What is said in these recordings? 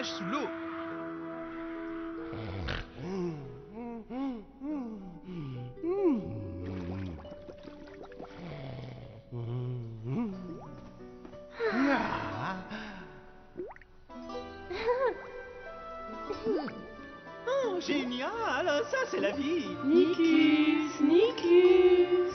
sous l'eau. Oh, génial! Ça, c'est la vie! Nicus, Nicus.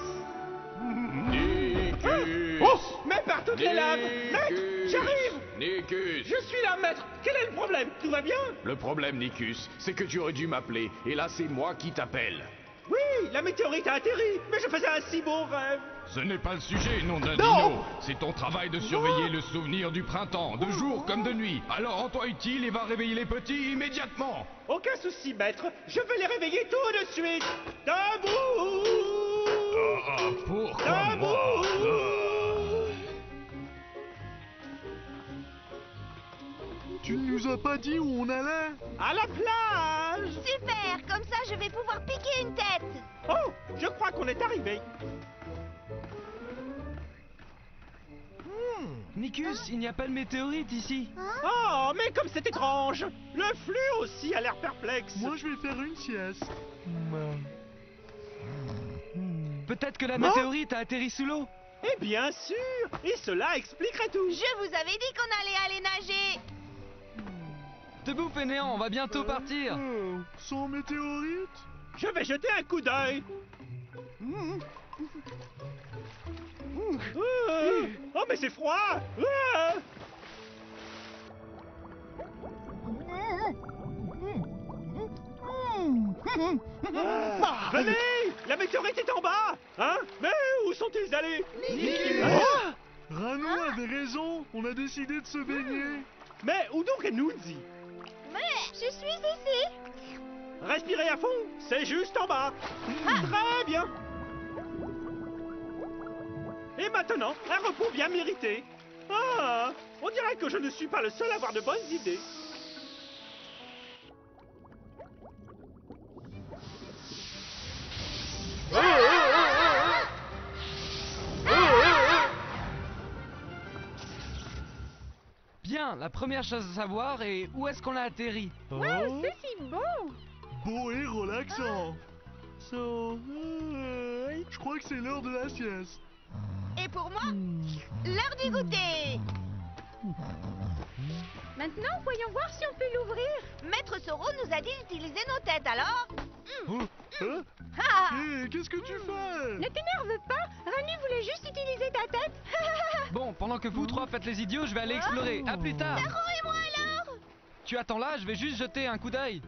Nicus! Oh! Mais par toutes les lames! Maître! J'arrive! Nicus! Je suis là, maître! Quel est le problème? Tout va bien? Le problème, Nicus, c'est que tu aurais dû m'appeler, et là c'est moi qui t'appelle. Oui, la météorite a atterri, mais je faisais un si beau rêve! Ce n'est pas le sujet, nom d'un Non! dino. C'est ton travail de surveiller le souvenir du printemps, de jour comme de nuit. Alors rends-toi utile et va réveiller les petits immédiatement. Aucun souci, maître, je vais les réveiller tout de suite! Debout! Pourquoi moi? Tu ne nous as pas dit où on allait? À la plage! Super, comme ça je vais pouvoir piquer une tête. Oh, je crois qu'on est arrivé. Nicus, il n'y a pas de météorite ici. Oh, mais comme c'est étrange! Le flux aussi a l'air perplexe. Moi, je vais faire une sieste. Peut-être que la Hein? météorite a atterri sous l'eau. Et bien sûr! Et cela expliquerait tout. Je vous avais dit qu'on allait aller nager. Debout, fainéant, on va bientôt partir. Sans météorite? Je vais jeter un coup d'œil. Oh, mais c'est froid! Venez! La météorite est en bas! Hein? Mais où sont-ils allés? Ah! Rano avait raison, on a décidé de se baigner. Mais où donc nous dit? Mais je suis ici. Respirez à fond, c'est juste en bas. Très bien. Et maintenant, un repos bien mérité. Ah, on dirait que je ne suis pas le seul à avoir de bonnes idées. Bien, la première chose à savoir est où est-ce qu'on a atterri. C'est si beau. Beau et relaxant. Je crois que c'est l'heure de la sieste. Et pour moi, l'heure du goûter. Maintenant, voyons voir si on peut l'ouvrir. Maître Soro nous a dit d'utiliser nos têtes, alors Hein? Ah. Qu'est-ce que tu fais? Ne t'énerve pas, Rani voulait juste utiliser ta tête. Bon, pendant que vous trois faites les idiots, je vais aller explorer. À plus tard. Saro et moi alors? Tu attends là, je vais juste jeter un coup d'œil.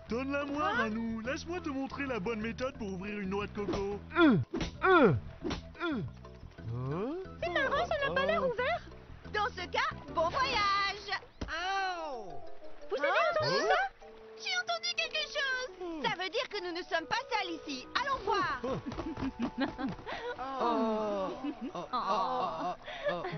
Donne-la-moi, Ranou. Laisse-moi te montrer la bonne méthode pour ouvrir une noix de coco. C'est marrant, ça n'a pas l'air ouvert. Dans ce cas, bon voyage. Vous avez entendu ça? J'ai entendu quelque chose. Ça veut dire que nous ne sommes pas sales ici. Allons voir.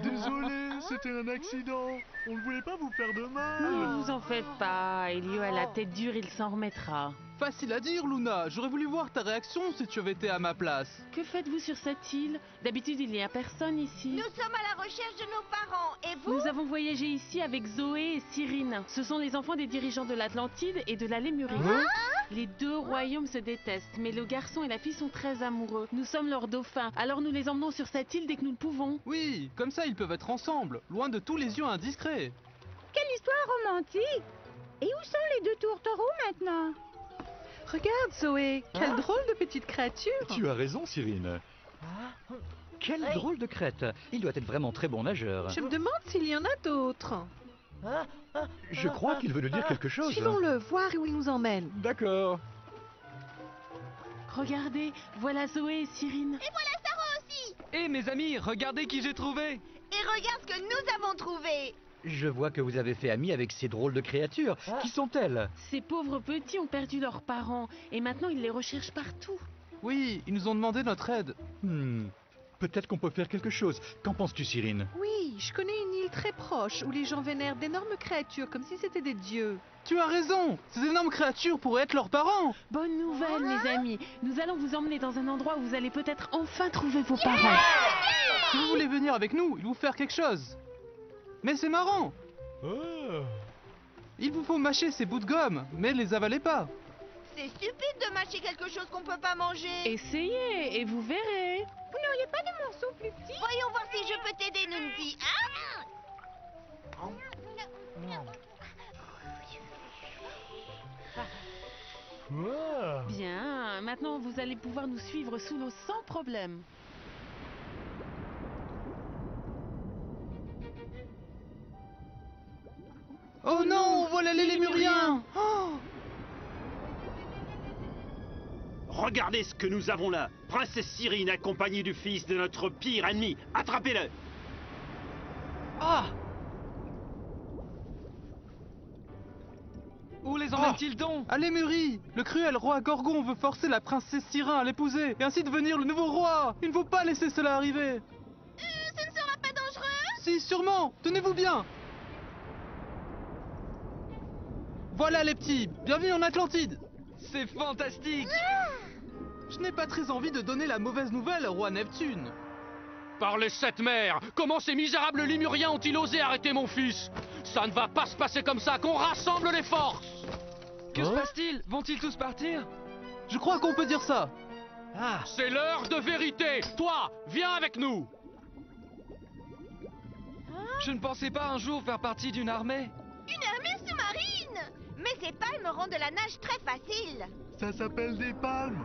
Désolé, c'était un accident. On ne voulait pas vous faire de mal. Ne vous en faites pas, Elio a la tête dure, il s'en remettra. Facile à dire, Luna. J'aurais voulu voir ta réaction si tu avais été à ma place. Que faites-vous sur cette île? D'habitude, il n'y a personne ici. Nous sommes à la recherche de nos parents. Et vous? Nous avons voyagé ici avec Zoé et Cyrine. Ce sont les enfants des dirigeants de l'Atlantide et de la Lémurie. Les deux royaumes se détestent, mais le garçon et la fille sont très amoureux. Nous sommes leurs dauphins, alors nous les emmenons sur cette île dès que nous le pouvons. Oui, comme ça ils peuvent être ensemble, loin de tous les yeux indiscrets. Quelle histoire romantique. Et où sont les deux tourtereaux maintenant? Regarde, Zoé, quelle drôle de petite créature. Tu as raison, Cyrine. Quelle drôle de crête. Il doit être vraiment très bon nageur. Je me demande s'il y en a d'autres. Je crois qu'il veut nous dire quelque chose. Suivons-le, voir où il nous emmène. D'accord. Regardez, voilà Zoé et Cyrine. Et voilà Saro aussi. Hé mes amis, regardez qui j'ai trouvé. Et regarde ce que nous avons trouvé. Je vois que vous avez fait ami avec ces drôles de créatures. Qui sont-elles? Ces pauvres petits ont perdu leurs parents et maintenant ils les recherchent partout. Oui, ils nous ont demandé notre aide. Peut-être qu'on peut faire quelque chose. Qu'en penses-tu, Cyrine? Oui, je connais une île très proche où les gens vénèrent d'énormes créatures comme si c'était des dieux. Tu as raison. Ces énormes créatures pourraient être leurs parents. Bonne nouvelle, mes amis. Nous allons vous emmener dans un endroit où vous allez peut-être enfin trouver vos parents. Si vous voulez venir avec nous, il vous faire quelque chose. Mais c'est marrant. Ah. Il vous faut mâcher ces bouts de gomme, mais les avalez pas. C'est stupide de mâcher quelque chose qu'on peut pas manger. Essayez et vous verrez. Vous n'auriez pas de morceaux plus petits? Voyons voir si je peux t'aider, Nunzi. Ah. Bien, maintenant vous allez pouvoir nous suivre sous l'eau sans problème. Oh non, voilà les lémuriens. Oh, Regardez ce que nous avons là. Princesse Cyrine accompagnée du fils de notre pire ennemi. Attrapez-le. Ah! Où les emmène-t-il donc? à Lémurie, le cruel roi Gorgon veut forcer la princesse Cyrine à l'épouser et ainsi devenir le nouveau roi. Il ne faut pas laisser cela arriver. Ce ne sera pas dangereux? Si, sûrement. Tenez-vous bien. Voilà les petits, bienvenue en Atlantide. C'est fantastique! Je n'ai pas très envie de donner la mauvaise nouvelle au roi Neptune. Par les sept mers, comment ces misérables lémuriens ont-ils osé arrêter mon fils? Ça ne va pas se passer comme ça, qu'on rassemble les forces! Que se passe-t-il? Vont-ils tous partir? Je crois qu'on peut dire ça. Ah! C'est l'heure de vérité! Toi, viens avec nous! Je ne pensais pas un jour faire partie d'une armée. Une armée sous-marine! Mais ces palmes rendent la nage très facile. Ça s'appelle des palmes.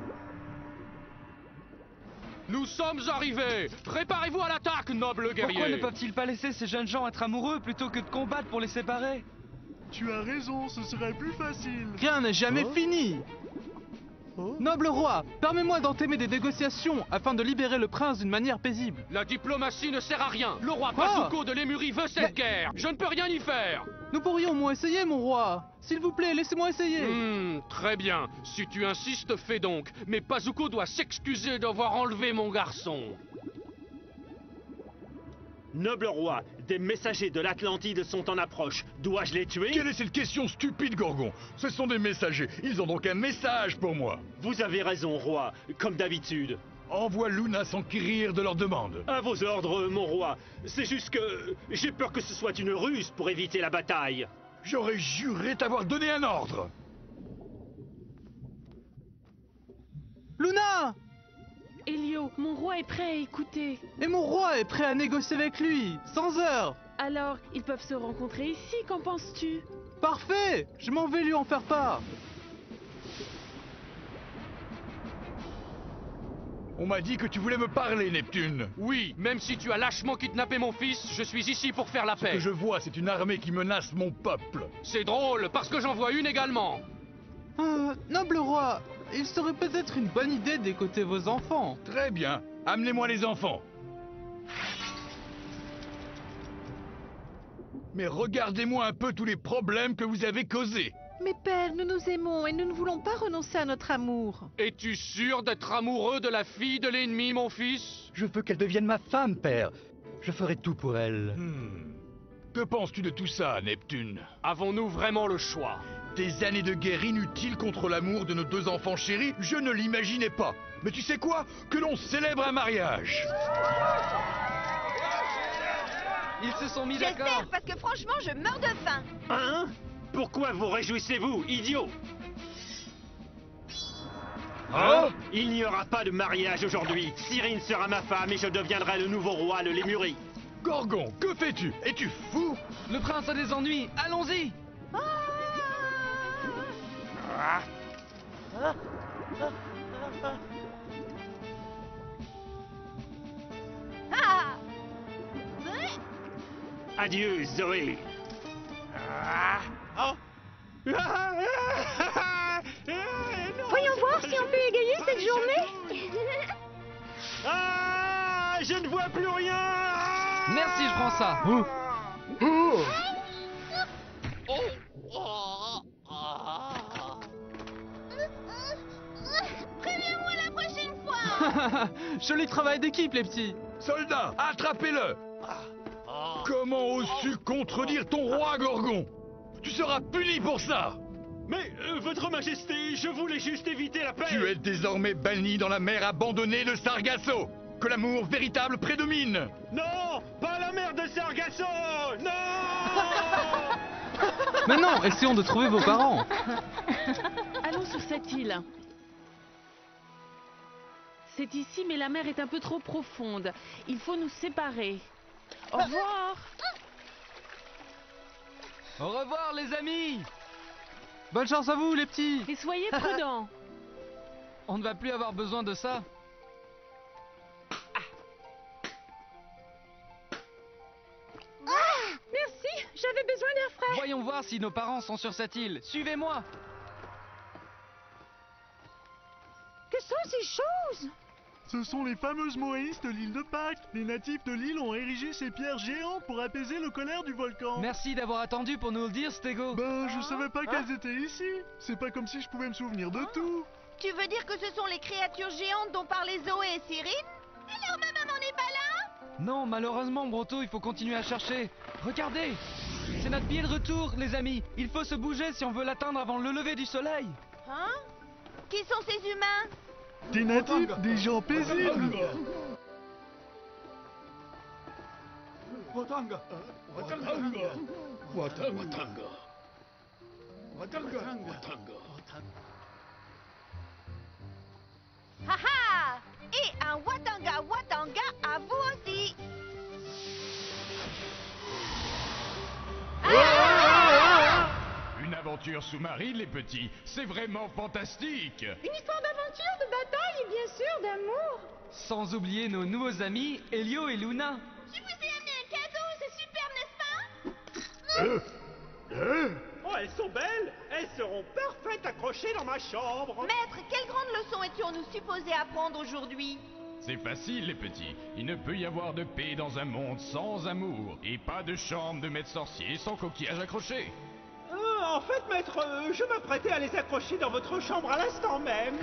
Nous sommes arrivés! Préparez-vous à l'attaque, noble guerrier! Pourquoi ne peuvent-ils pas laisser ces jeunes gens être amoureux plutôt que de combattre pour les séparer? Tu as raison, ce serait plus facile. Rien n'est jamais fini. Noble roi, permets-moi d'entamer des négociations afin de libérer le prince d'une manière paisible. La diplomatie ne sert à rien! Le roi Quoi? Bazuko de Lémurie veut cette guerre! Je ne peux rien y faire! Nous pourrions au moins essayer, mon roi. S'il vous plaît, laissez-moi essayer. Très bien. Si tu insistes, fais donc. Mais Bazuko doit s'excuser d'avoir enlevé mon garçon. Noble roi, des messagers de l'Atlantide sont en approche. Dois-je les tuer? Quelle est cette question stupide, Gorgon? Ce sont des messagers. Ils ont donc un message pour moi. Vous avez raison, roi, comme d'habitude. Envoie Luna s'enquérir de leur demande. À vos ordres, mon roi. C'est juste que j'ai peur que ce soit une ruse pour éviter la bataille. J'aurais juré t'avoir donné un ordre. Luna! Elio, mon roi est prêt à écouter. Et mon roi est prêt à négocier avec lui, sans heure. Alors, ils peuvent se rencontrer ici, qu'en penses-tu? Parfait! Je m'en vais lui en faire part. On m'a dit que tu voulais me parler, Neptune. Oui, même si tu as lâchement kidnappé mon fils, je suis ici pour faire la Ce paix. que je vois, c'est une armée qui menace mon peuple. C'est drôle, parce que j'en vois une également. Noble roi, il serait peut-être une bonne idée d'écouter vos enfants. Très bien. Amenez-moi les enfants. Mais regardez-moi un peu tous les problèmes que vous avez causés. Mais père, nous nous aimons et nous ne voulons pas renoncer à notre amour. Es-tu sûr d'être amoureux de la fille de l'ennemi, mon fils? Je veux qu'elle devienne ma femme, père. Je ferai tout pour elle. Que penses-tu de tout ça, Neptune? Avons-nous vraiment le choix? Des années de guerre inutiles contre l'amour de nos deux enfants chéris, je ne l'imaginais pas. Mais tu sais quoi? Que l'on célèbre un mariage. Ils se sont mis d'accord. J'espère, parce que franchement, je meurs de faim. Hein? Pourquoi vous réjouissez-vous, idiot? Hein? Il n'y aura pas de mariage aujourd'hui. Cyrine sera ma femme et je deviendrai le nouveau roi de Lémurie. Gorgon, que fais-tu? Es-tu fou? Le prince a des ennuis, allons-y! Ah! Adieu, Zoé. Voyons voir si on peut égayer cette journée. Ah, je ne vois plus rien. Merci, je prends ça. Préviens-moi la prochaine fois. Joli travail d'équipe, les petits. Soldats, attrapez-le! Comment oses-tu contredire ton roi, Gorgon? Tu seras puni pour ça! Mais, votre majesté, je voulais juste éviter la paix. Tu es désormais banni dans la mer abandonnée de Sargasso! Que l'amour véritable prédomine! Non, pas la mer de Sargasso. Non. Mais non, essayons de trouver vos parents. Allons sur cette île. C'est ici, mais la mer est un peu trop profonde. Il faut nous séparer. Au revoir. Au revoir, les amis. Bonne chance à vous, les petits. Et soyez prudents. On ne va plus avoir besoin de ça. Merci, j'avais besoin d'air frais. Voyons voir si nos parents sont sur cette île. Suivez-moi. Que sont ces choses? Ce sont les fameuses moaïs de l'île de Pâques. Les natifs de l'île ont érigé ces pierres géantes pour apaiser le colère du volcan. Merci d'avoir attendu pour nous le dire, Stego. Ben, je savais pas qu'elles étaient ici. C'est pas comme si je pouvais me souvenir de tout. Tu veux dire que ce sont les créatures géantes dont parlaient Zoé et Cyrine? Alors ma maman n'est pas là? Non, malheureusement, Broto, il faut continuer à chercher. Regardez, c'est notre billet de retour, les amis. Il faut se bouger si on veut l'atteindre avant le lever du soleil. Hein? Qui sont ces humains? Des natifs, des gens paisibles. Watanga. Haha! Et un Watanga Watanga à vous aussi! Une aventure sous-marine, les petits, c'est vraiment fantastique. Une histoire d'aventure, de bataille et bien sûr d'amour. Sans oublier nos nouveaux amis, Elio et Luna. Je vous ai amené un cadeau, c'est superbe, n'est-ce pas? Oh, elles sont belles. Elles seront parfaites accrochées dans ma chambre. Maître, quelle grande leçon étions-nous supposés apprendre aujourd'hui? C'est facile, les petits. Il ne peut y avoir de paix dans un monde sans amour. Et pas de chambre de maître sorcier sans coquillage accroché. En fait, maître, je m'apprêtais à les accrocher dans votre chambre à l'instant même.